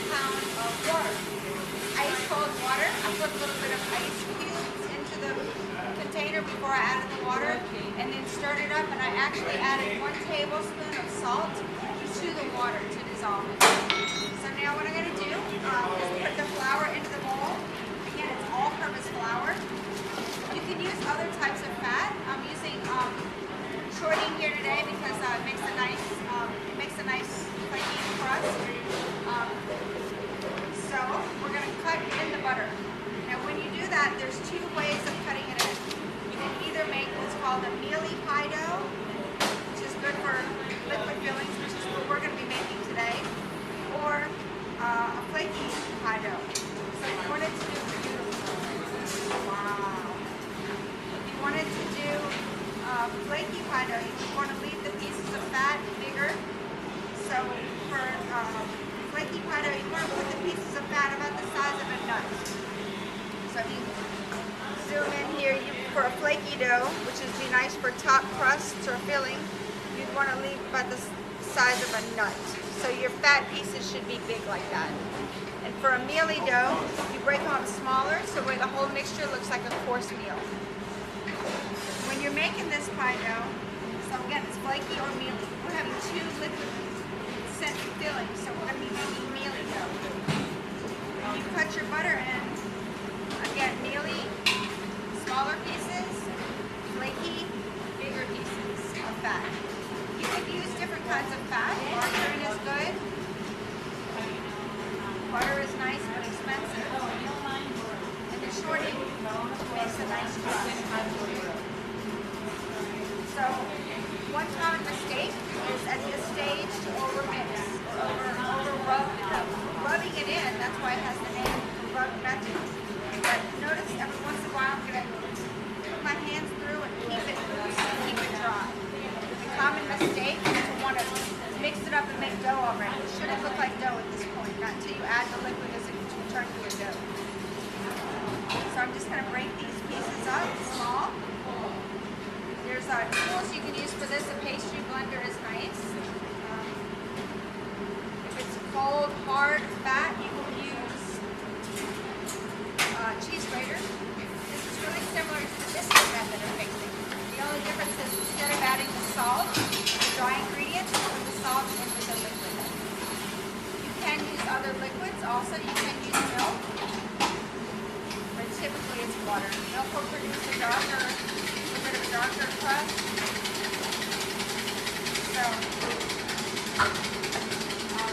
pound of water. Ice cold water. I put a little bit of ice cubes into the container before I added the water, and then stirred it up, and I actually added 1 tablespoon of salt to the water to dissolve it. So now what I'm going to do is put the flour into the bowl. Again, it's all-purpose flour. You can use other types of fat. I'm using shortening here today because it makes a nice flaky crust. So we're going to cut in the butter. Now when you do that, there's 2 ways of cutting it in. You can either make what's called a mealy pie dough, which is good for liquid fillings, which is what we're going to be making today, or a flaky pie dough. So if you wanted to do flaky pie dough, you want to leave the pieces of fat bigger. So for flaky pie dough, you want to put the pieces of fat about the size of a nut. So if you zoom in here, for a flaky dough, which would be nice for top crusts or filling, you'd want to leave about the size of a nut. So your fat pieces should be big like that. And for a mealy dough, you break them up smaller, so where the whole mixture looks like a course meal. When you're making this pie dough, so again, it's flaky or mealy. We're having 2 liquid scent fillings, so we're going to be making mealy dough. When you cut your butter in, again, mealy, smaller pieces, flaky, bigger pieces of fat. You can use different kinds of fat. Margarine is good. Butter is nice but expensive. And the shortening makes a nice crust. So, one common mistake is at this stage to overmix, over-rub the dough. Rubbing it in, that's why it has the name rub method. But notice every once in a while I'm going to put my hands through and keep it loose and keep it dry. The common mistake is to want to mix it up and make dough already. It shouldn't look like dough at this point, not until you add the liquid as it turns to a dough. So I'm just going to break these pieces up small. There's tools you can use for this. A pastry blender is nice. If it's cold, hard, fat, you can use cheese grater. This is really similar to the biscuit method of mixing. The only difference is instead of adding the salt, the dry ingredients, you put the salt into the liquid. You can use other liquids also. You can use milk, but typically it's water. Milk will produce a darker crust. So,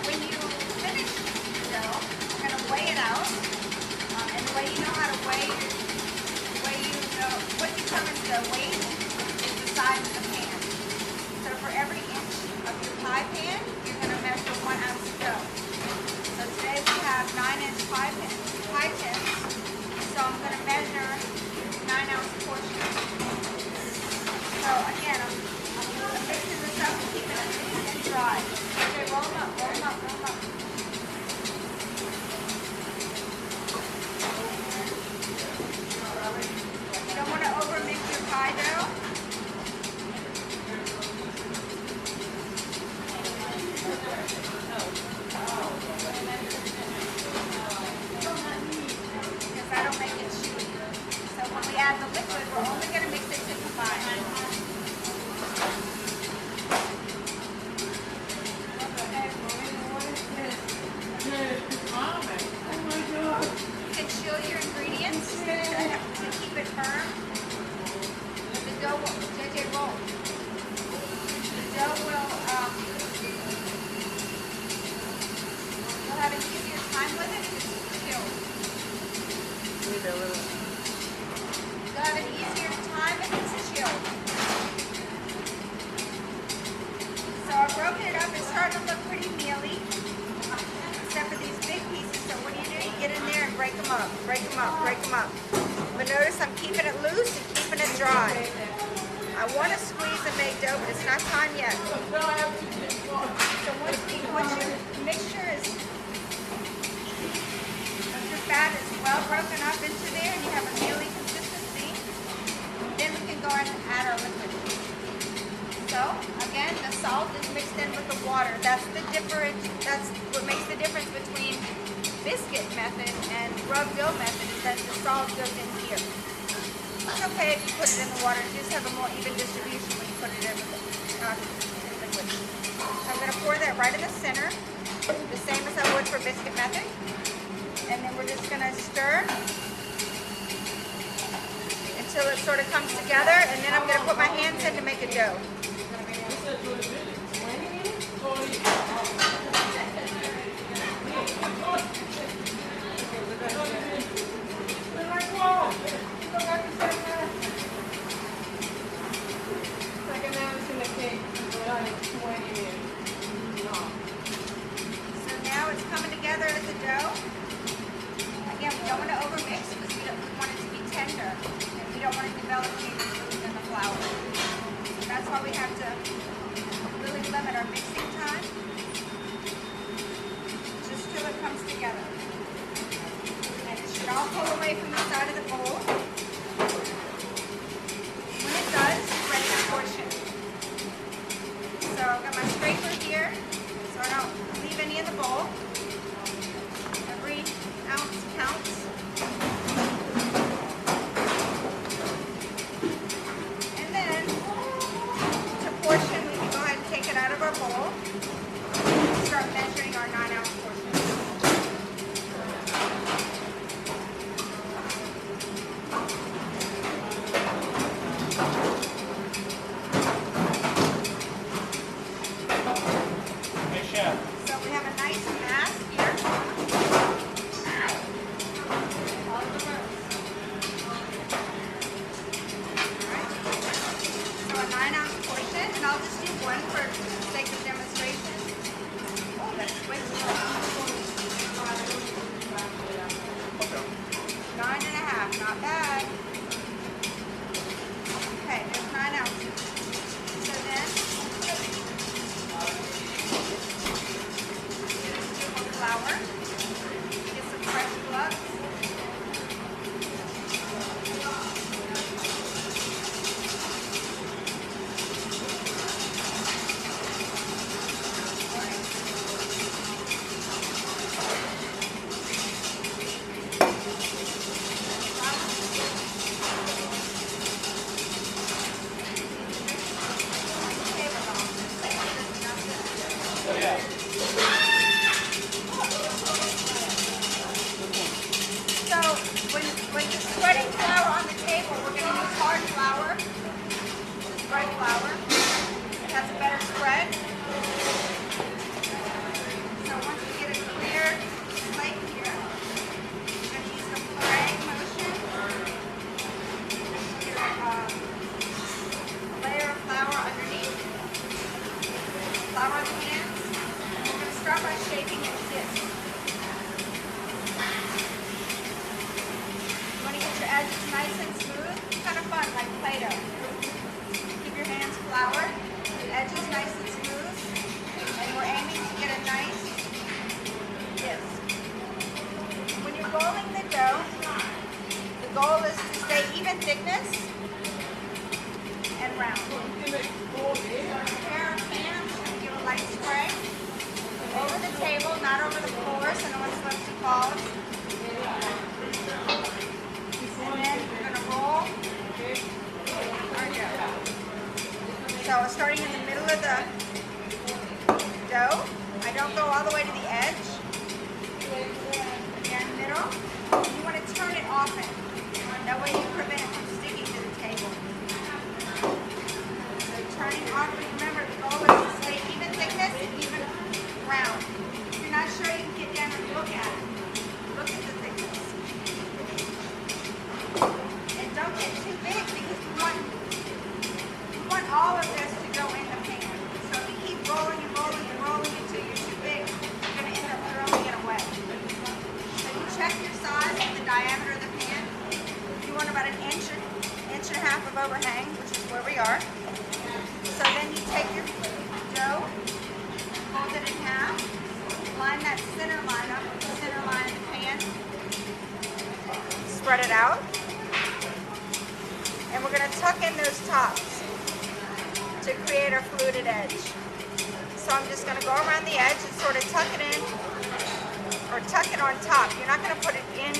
when you finish the dough, you're going to weigh it out. And the way you know how to weigh, what determines the weight is the size of the pan. So for every inch of your pie pan, you're going to measure 1 ounce of dough. So today we have 9-inch pie tins. So I'm going to measure 9-ounce portions. So again, I'm mixing this up and keeping it loose and dry. Okay, roll them up, roll them up, roll them up. You don't want to overmix your pie dough. Because that'll make it chewy. So when we add the liquid, we're only going to mix it to combine. You can chill your ingredients to keep it firm. The dough will, JJ roll. The dough will, you'll have an easier time with it if it's chilled. You'll have an easier time if it's chilled. So I've broken it up. It's starting to look pretty mealy, except for these big pieces. So what do? You get in there and break them up, break them up, break them up. But notice I'm keeping it loose and keeping it dry. I want to squeeze and make dough, but it's not time yet. So once your mixture is, once your fat is well broken up into there and you have a mealy consistency, then we can go ahead and add our liquid. So again, the salt is mixed in with the water. That's what makes the difference between biscuit method and rub dough method is that the salt goes in here. It's okay if you put it in the water, you just have a more even distribution when you put it in the liquid. I'm going to pour that right in the center, the same as I would for biscuit method. And then we're just going to stir until it sort of comes together, and then I'm going to put my hands in to make a dough. So now it's coming together as a dough. Again, we don't want to overmix because we want it to be tender, and we don't want to develop any gluten in the flour. So that's why we have to really limit our mixing time, just till it comes together. And it should all pull away from the side of the bowl. When it does, it's ready to portion. So I've got my scraper here, so I don't leave any in the bowl. Every ounce counts. And then, to portion, we can go ahead and take it out of our bowl and start measuring our 9-ounce portions. So we have a nice mass here. So a 9-ounce portion, and I'll just do one for the sake of demonstration. Oh, that's way too much. 9.5, not bad. Okay, there's 9 ounces. So then, flour, get some fresh gloves. So when you're spreading flour on the table, we're going to use hard flour, bright flour. It has a better spread. So once we get a clear plate here, we're going to use the flouring motion. Get a layer of flour underneath. Flour on the hands. And we're going to start by shaping it disc. Edges nice and smooth, kind of fun, like Play-Doh. Keep your hands floured, edges nice and smooth, and we're aiming to get a nice disc. When you're rolling the dough, the goal is to stay even thickness and round. Prepare a pan, give a light spray over the table, not over the floor, so no one slips and falls. And then we're going to roll our dough. So starting in the middle of the dough, I don't go all the way to the edge. Again, middle. You want to turn it often. That way you prevent it from sticking to the table. So turning often. Remember, the goal is to stay even thickness and even round. If you're not sure, you can get down and look at it. Look at the thickness. Don't get too big because we want all of this to go in the pan. So if you keep rolling and rolling and rolling until you're too big, you're going to end up throwing it away. So you check your size and the diameter of the pan. You want about an inch and a half of overhang, which is where we are. So then you take your dough, fold it in half, line that center line up with the center line of the pan, spread it out. And we're going to tuck in those tops to create our fluted edge. So I'm just going to go around the edge and sort of tuck it in or tuck it on top. You're not going to put it in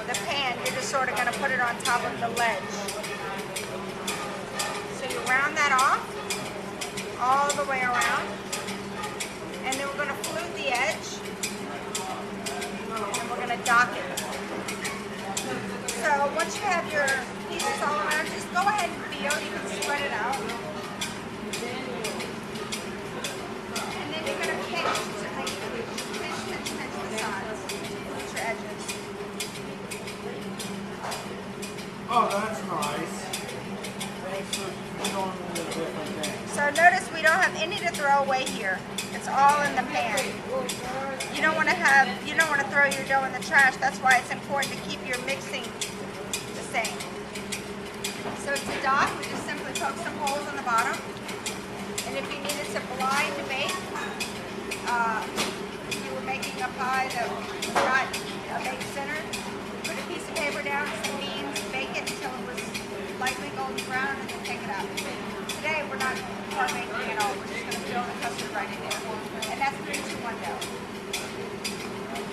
the pan. You're just sort of going to put it on top of the ledge. So you round that off all the way around. And then we're going to flute the edge. And we're going to dock it. So once you have your pieces all around, just go ahead and feel. You can spread it out. And then you're going to pinch to make pinch the sides. Pinch your edges. Oh, that's nice. Thanks for showing me the different things. So notice we don't have any to throw away here. It's all in the pan. You don't want to throw your dough in the trash. That's why it's important to keep your mixing the same. So to dock, we just simply poke some holes in the bottom. And if you needed to blind bake, if you were making a pie that got a baked center, put a piece of paper down, some beans, bake it until it was lightly golden brown, and then take it out. Today we're not baking at all. We're just going to fill the custard right in there. And that's 3-2-1 dough.